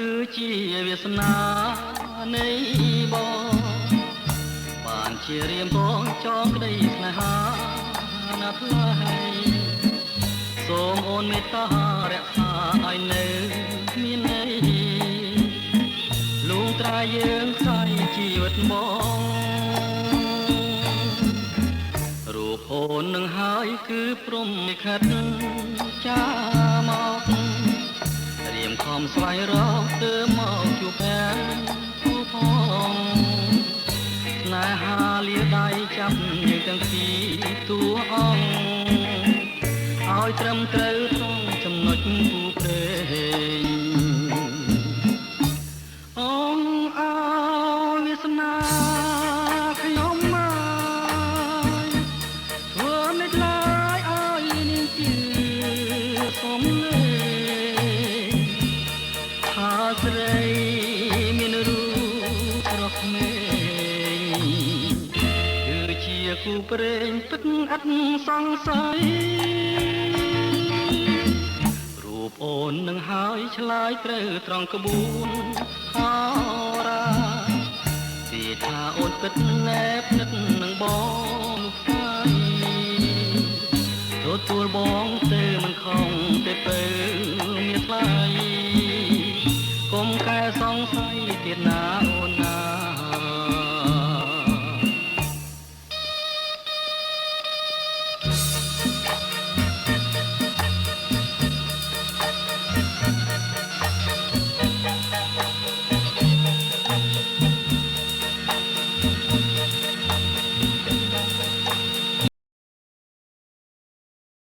គឺជាវាសនានៃបងបានជារៀមបងចងក្តីស្នេហាណាថ្លៃសូមអូនមេត្តារក្សាឲ្យនៅមានន័យលូងត្រាយើងខ្សែជីវិតបងរូបអូននឹងហើយគឺព្រំនិខិតចាមករៀមខំស្វែងរកទៅមកជួបែនគូផងស្នេហាលាដៃចាប់យើងទាំងពីរតួអង្គឲ្យត្រឹមត្រូវក្នុងចំណុចគូព្រេងអង្គឲ្យវាសនាខ្ញុំមកធ្វើមិនខ្លាយឲ្យនាងជាសំលេងថាស្រីមានរូបស្រស់ក្មេងគឺជាគូព្រេងពិតឥតសង្ស័យរូបអូននឹងហើយឆ្លើយត្រូវត្រង់ក្បួនហោរាពីថាអូនពិតណែបនឹកនឹងបងផ្សាយទទួលបងទៅមិនខំទេពើមានថ្លៃកុំកែសង្ស័យទៀតណាអូនណា